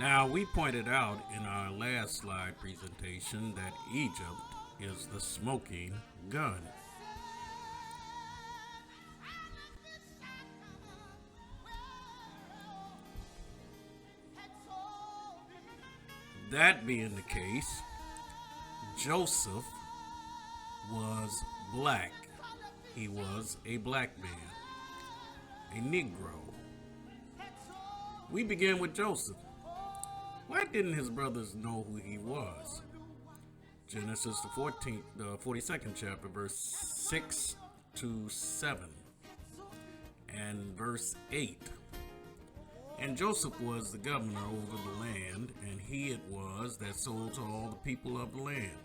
Now, we pointed out in our last slide presentation that Egypt is the smoking gun. That being the case, Joseph was black. He was a black man, a Negro. We begin with Joseph. Why didn't his brothers know who he was? Genesis the 42nd chapter, verse 6 to 7, and verse 8. And Joseph was the governor over the land, and he it was that sold to all the people of the land.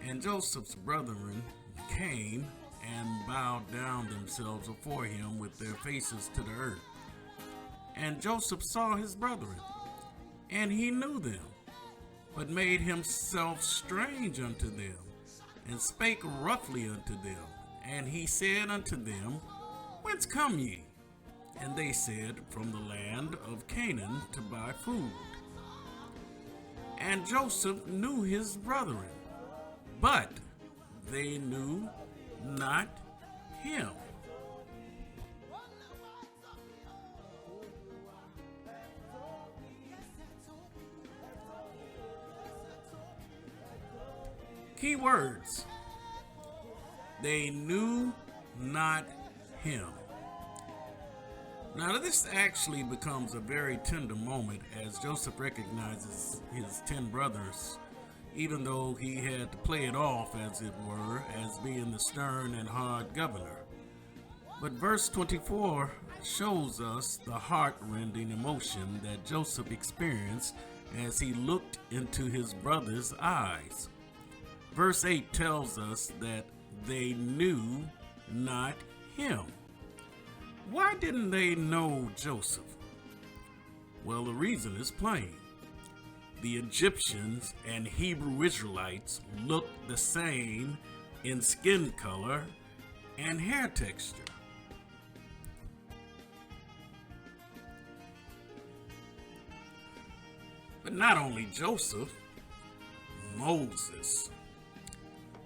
And Joseph's brethren came and bowed down themselves before him with their faces to the earth. And Joseph saw his brethren, and he knew them, but made himself strange unto them, and spake roughly unto them. And he said unto them, Whence come ye? And they said, From the land of Canaan to buy food. And Joseph knew his brethren, but they knew not him. Key words. They knew not him. Now, this actually becomes a very tender moment as Joseph recognizes his 10 brothers, even though he had to play it off, as it were, as being the stern and hard governor. But verse 24 shows us the heart-rending emotion that Joseph experienced as he looked into his brothers' eyes. Verse 8 tells us that they knew not him. Why didn't they know Joseph? Well, the reason is plain. The Egyptians and Hebrew Israelites looked the same in skin color and hair texture. But not only Joseph, Moses,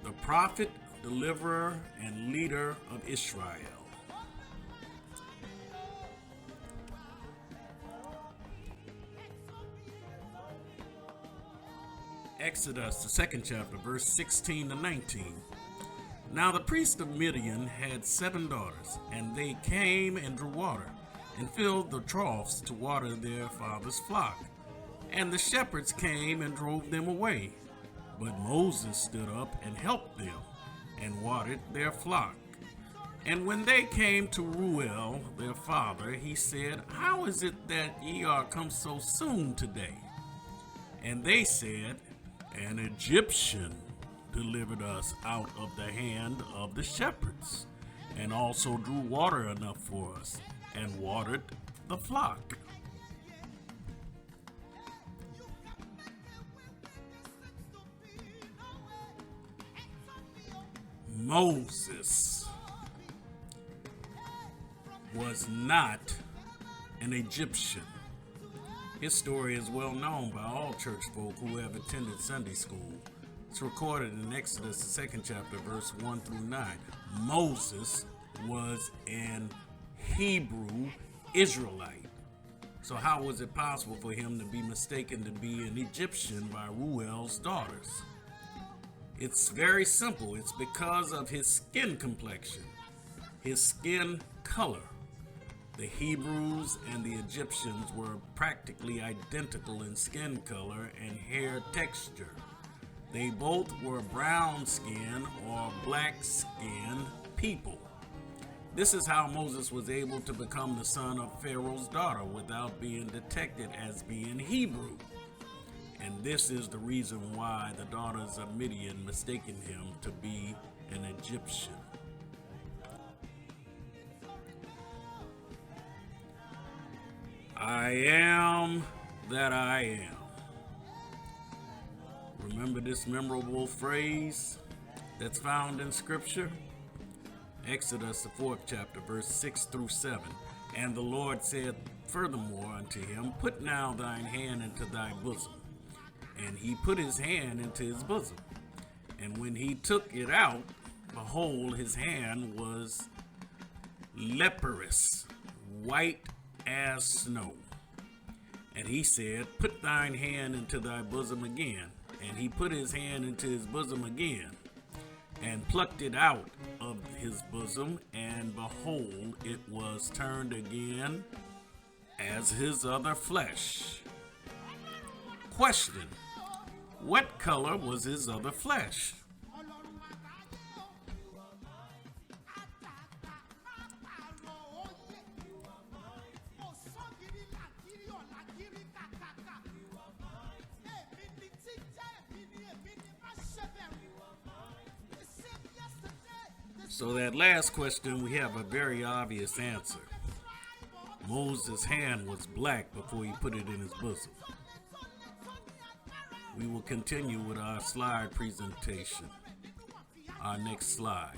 the prophet, deliverer, and leader of Israel. Exodus, the 2nd chapter, verse 16 to 19. Now the priest of Midian had 7 daughters, and they came and drew water, and filled the troughs to water their father's flock. And the shepherds came and drove them away. But Moses stood up and helped them, and watered their flock. And when they came to Reuel, their father, he said, How is it that ye are come so soon today? And they said, An Egyptian delivered us out of the hand of the shepherds, and also drew water enough for us, and watered the flock. Moses was not an Egyptian. His story is well known by all church folk who have attended Sunday school. It's recorded in Exodus, the 2nd chapter, verse 1 through 9. Moses was an Hebrew Israelite. So how was it possible for him to be mistaken to be an Egyptian by Reuel's daughters? It's very simple. It's because of his skin complexion, his skin color. The Hebrews and the Egyptians were practically identical in skin color and hair texture. They both were brown skin or black skinned people. This is how Moses was able to become the son of Pharaoh's daughter without being detected as being Hebrew. And this is the reason why the daughters of Midian mistaken him to be an Egyptian. I am that I am. Remember this memorable phrase that's found in Scripture? Exodus, the 4th chapter, verse 6 through 7. And the Lord said furthermore unto him, Put now thine hand into thy bosom. And he put his hand into his bosom. And when he took it out, behold, his hand was leprous, white as snow. And he said, Put thine hand into thy bosom again. And he put his hand into his bosom again, and plucked it out of his bosom, and behold, it was turned again as his other flesh. Question: what color was his other flesh? So that last question, we have a very obvious answer. Moses' hand was black before he put it in his bosom. We will continue with our slide presentation. Our next slide.